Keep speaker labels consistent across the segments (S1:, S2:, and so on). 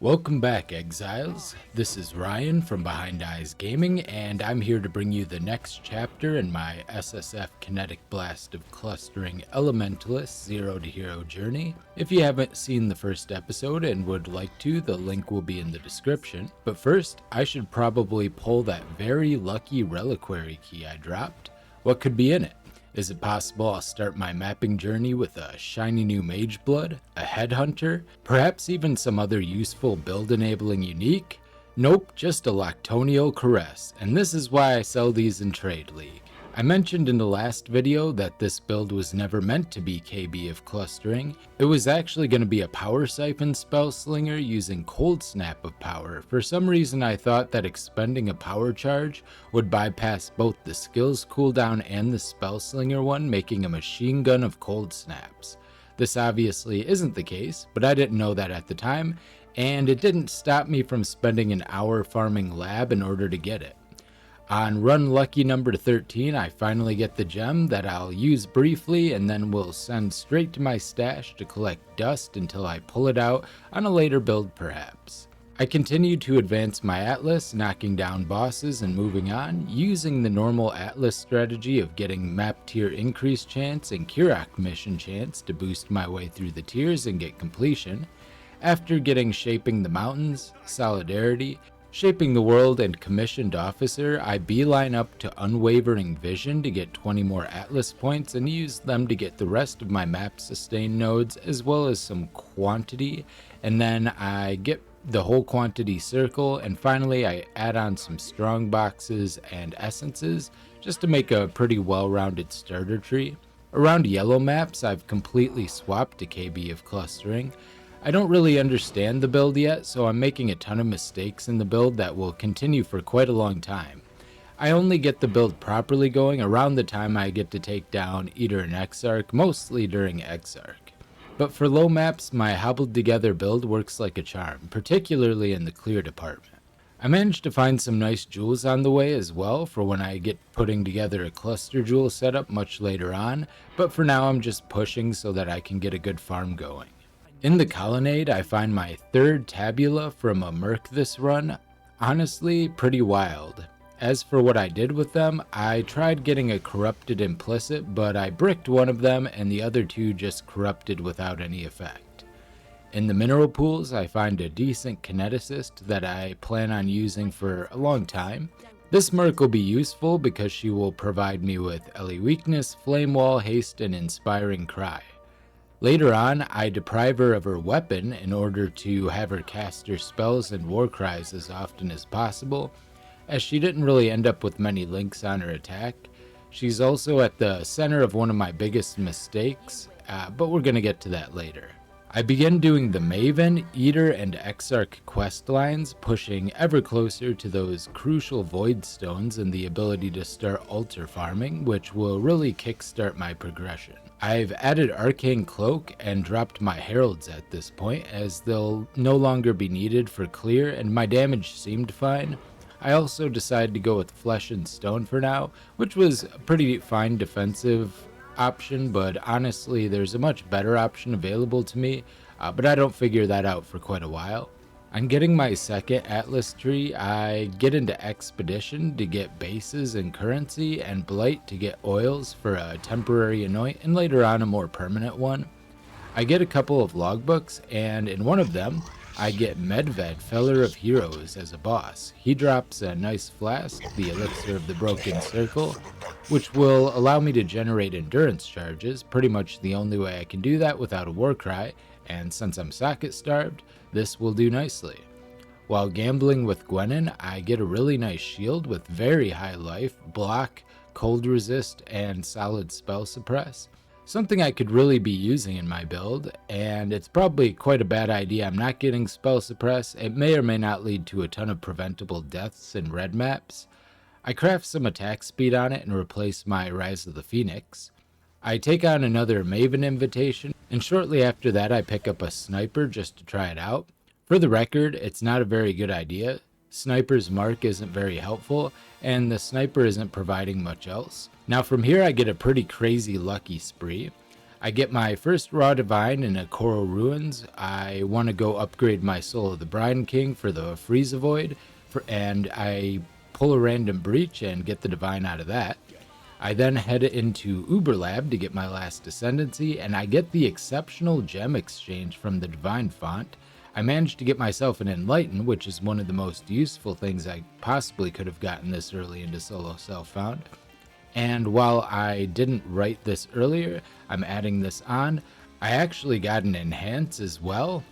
S1: Welcome back, Exiles. This is Ryan from Behind Eyes Gaming, and I'm here to bring you the next chapter in my SSF Kinetic Blast of Clustering Elementalist Zero to Hero journey. If you haven't seen the first episode and would like to, the link will be in the description. But first, I should probably pull that very lucky reliquary key I dropped. What could be in it? Is it possible I'll start my mapping journey with a shiny new mage blood, a headhunter, perhaps even some other useful build enabling unique? Nope, just a Lactonial Caress, and this is why I sell these in Trade League. I mentioned in the last video that this build was never meant to be KB of clustering. It was actually going to be a power siphon spell slinger using cold snap of power. For some reason I thought that expending a power charge would bypass both the skills cooldown and the spell slinger one, making a machine gun of cold snaps. This obviously isn't the case, but I didn't know that at the time, and it didn't stop me from spending an hour farming lab in order to get it. On run lucky number 13, I finally get the gem that I'll use briefly and then will send straight to my stash to collect dust until I pull it out on a later build perhaps. I continue to advance my Atlas, knocking down bosses and moving on, using the normal Atlas strategy of getting map tier increase chance and Kirok mission chance to boost my way through the tiers and get completion. After getting Shaping the Mountains, Solidarity, Shaping the World, and Commissioned Officer, I beeline up to Unwavering Vision to get 20 more Atlas points and use them to get the rest of my map sustain nodes as well as some quantity, and then I get the whole quantity circle, and finally I add on some strong boxes and essences just to make a pretty well-rounded starter tree. Around yellow maps I've completely swapped to KB of clustering. I don't really understand the build yet, so I'm making a ton of mistakes in the build that will continue for quite a long time. I only get the build properly going around the time I get to take down Searing Exarch, mostly during Exarch. But for low maps, my hobbled together build works like a charm, particularly in the clear department. I managed to find some nice jewels on the way as well for when I get putting together a cluster jewel setup much later on, but for now I'm just pushing so that I can get a good farm going. In the Colonnade, I find my third tabula from a Merc this run. Honestly, pretty wild. As for what I did with them, I tried getting a corrupted implicit, but I bricked one of them and the other two just corrupted without any effect. In the mineral pools, I find a decent kineticist that I plan on using for a long time. This Merc will be useful because she will provide me with Ellie Weakness, Flame Wall, Haste, and Inspiring Cry. Later on, I deprive her of her weapon in order to have her cast her spells and war cries as often as possible, as she didn't really end up with many links on her attack. She's also at the center of one of my biggest mistakes, but we're going to get to that later. I begin doing the Maven, Eater, and Exarch quest lines, pushing ever closer to those crucial Void Stones and the ability to start altar farming, which will really kickstart my progression. I've added Arcane Cloak and dropped my Heralds at this point, as they'll no longer be needed for clear, and my damage seemed fine. I also decided to go with Flesh and Stone for now, which was a pretty fine defensive option, but honestly there's a much better option available to me, but I don't figure that out for quite a while. On getting my second Atlas tree, I get into Expedition to get bases and currency, and Blight to get oils for a temporary anoint and later on a more permanent one. I get a couple of logbooks, and in one of them I get Medved, Feller of Heroes, as a boss. He drops a nice flask, the Elixir of the Broken Circle, which will allow me to generate endurance charges, pretty much the only way I can do that without a war cry, and since I'm socket starved, this will do nicely. While gambling with Gwenin, I get a really nice shield with very high life, block, cold resist, and solid spell suppress. Something I could really be using in my build, and it's probably quite a bad idea I'm not getting spell suppress. It may or may not lead to a ton of preventable deaths in red maps. I craft some attack speed on it and replace my Rise of the Phoenix. I take on another Maven invitation, and shortly after that I pick up a Sniper just to try it out. For the record, it's not a very good idea. Sniper's mark isn't very helpful, and the Sniper isn't providing much else. Now from here I get a pretty crazy lucky spree. I get my first Raw Divine in a Coral Ruins. I want to go upgrade my Soul of the Brine King for the Freeze Void, and I pull a random Breach and get the Divine out of that. I then head into Uber Lab to get my last Ascendancy, and I get the Exceptional Gem Exchange from the Divine Font. I managed to get myself an Enlighten, which is one of the most useful things I possibly could have gotten this early into Solo Self-Found. And while I didn't write this earlier, I'm adding this on. I actually got an Enhance as well,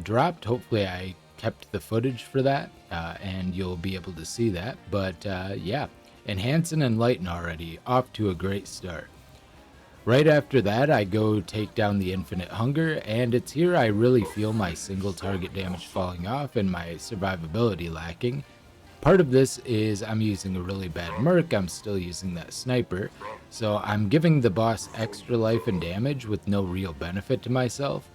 S1: dropped. Hopefully I kept the footage for that, and you'll be able to see that. But yeah. Enhance and Enlighten already, off to a great start. Right after that, I go take down the Infinite Hunger, and it's here I really feel my single target damage falling off and my survivability lacking. Part of this is I'm using a really bad Merc, I'm still using that Sniper, so I'm giving the boss extra life and damage with no real benefit to myself.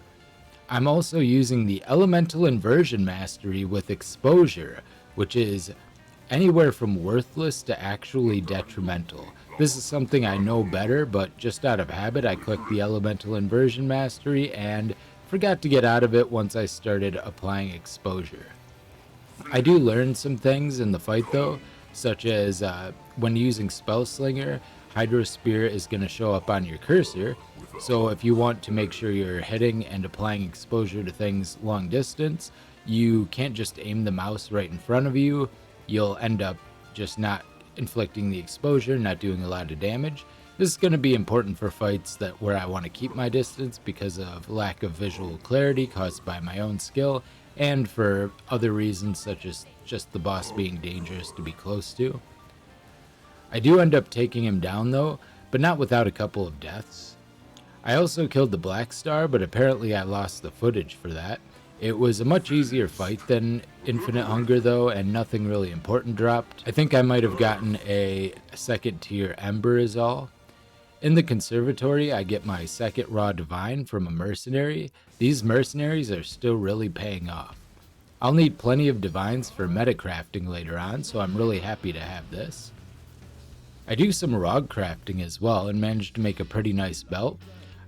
S1: I'm also using the Elemental Inversion Mastery with Exposure, which is anywhere from worthless to actually detrimental. This is something I know better, but just out of habit I clicked the Elemental Inversion Mastery and forgot to get out of it once I started applying Exposure. I do learn some things in the fight though, such as when using Spell Slinger, Hydro Spear is going to show up on your cursor, so if you want to make sure you're hitting and applying exposure to things long distance, you can't just aim the mouse right in front of you. You'll end up just not inflicting the exposure, not doing a lot of damage. This is going to be important for fights where I want to keep my distance because of lack of visual clarity caused by my own skill, and for other reasons such as just the boss being dangerous to be close to. I do end up taking him down though, but not without a couple of deaths. I also killed the Black Star, but apparently I lost the footage for that. It was a much easier fight than Infinite Hunger though, and nothing really important dropped. I think I might have gotten a second tier Ember is all. In the Conservatory, I get my second Raw Divine from a Mercenary. These Mercenaries are still really paying off. I'll need plenty of Divines for metacrafting later on, so I'm really happy to have this. I do some ROG crafting as well and managed to make a pretty nice belt.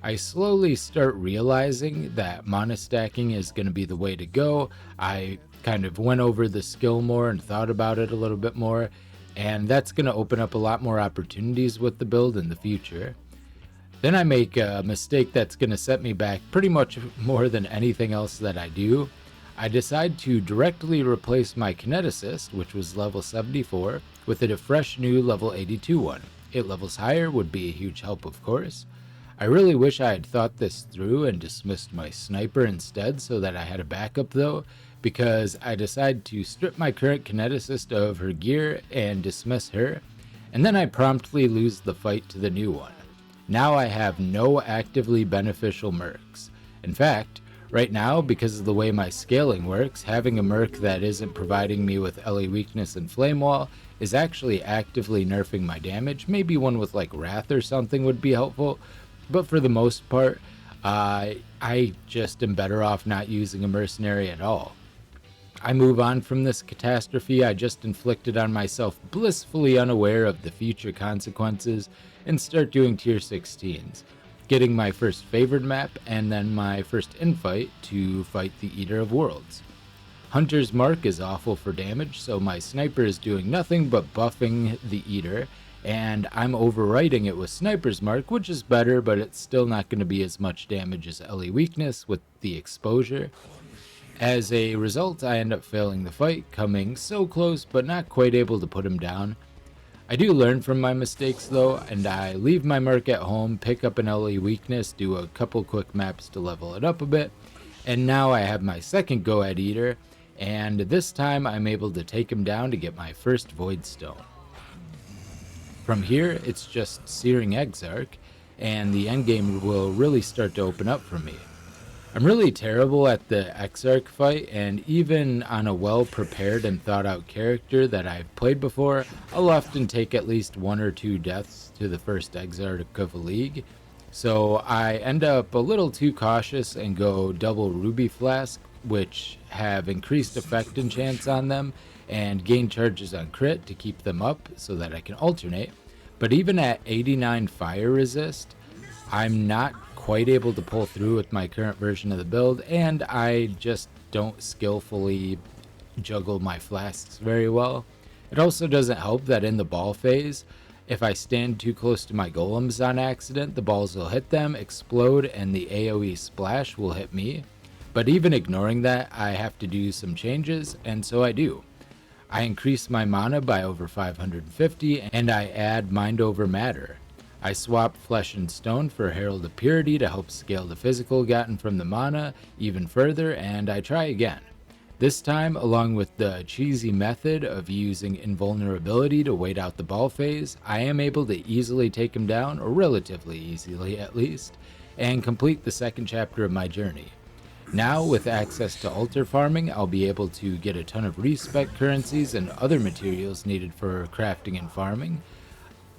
S1: I slowly start realizing that mana stacking is going to be the way to go. I kind of went over the skill more and thought about it a little bit more, and that's going to open up a lot more opportunities with the build in the future. Then I make a mistake that's going to set me back pretty much more than anything else that I do. I decide to directly replace my Kineticist, which was level 74, with a fresh new level 82 one. 8 levels higher would be a huge help, of course. I really wish I had thought this through and dismissed my Sniper instead so that I had a backup though, because I decide to strip my current Kineticist of her gear and dismiss her, and then I promptly lose the fight to the new one. Now I have no actively beneficial mercs. In fact, right now, because of the way my scaling works, having a merc that isn't providing me with LE weakness and flame wall is actually actively nerfing my damage. Maybe one with like Wrath or something would be helpful, but for the most part, I just am better off not using a Mercenary at all. I move on from this catastrophe I just inflicted on myself, blissfully unaware of the future consequences, and start doing tier 16s, getting my first favored map and then my first infight to fight the Eater of Worlds. Hunter's Mark is awful for damage, so my Sniper is doing nothing but buffing the Eater, and I'm overwriting it with Sniper's Mark, which is better, but it's still not going to be as much damage as LE weakness with the exposure. As a result, I end up failing the fight, coming so close but not quite able to put him down. I do learn from my mistakes though, and I leave my Merc at home, pick up an LE weakness, do a couple quick maps to level it up a bit, and now I have my second go at Eater, and this time I'm able to take him down to get my first Void Stone. From here, it's just Searing Exarch, and the endgame will really start to open up for me. I'm really terrible at the Exarch fight, and even on a well-prepared and thought-out character that I've played before, I'll often take at least 1 or 2 deaths to the first Exarch of a league. So I end up a little too cautious and go double Ruby Flask, which have increased effect and chance on them, and gain charges on crit to keep them up so that I can alternate. But even at 89 fire resist, I'm not quite able to pull through with my current version of the build, and I just don't skillfully juggle my flasks very well. It also doesn't help that in the ball phase, if I stand too close to my golems on accident, the balls will hit them, explode, and the AoE splash will hit me. But even ignoring that, I have to do some changes, and so I do. I increase my mana by over 550, and I add Mind Over Matter. I swap Flesh and Stone for Herald of Purity to help scale the physical gotten from the mana even further, and I try again. This time, along with the cheesy method of using invulnerability to wait out the ball phase, I am able to easily take him down, or relatively easily at least, and complete the second chapter of my journey. Now, with access to altar farming, I'll be able to get a ton of respec currencies and other materials needed for crafting and farming.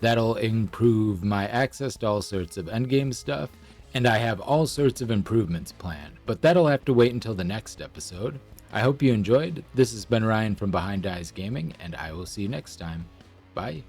S1: That'll improve my access to all sorts of endgame stuff, and I have all sorts of improvements planned, but that'll have to wait until the next episode. I hope you enjoyed. This has been Ryan from Behind Eyes Gaming, and I will see you next time. Bye.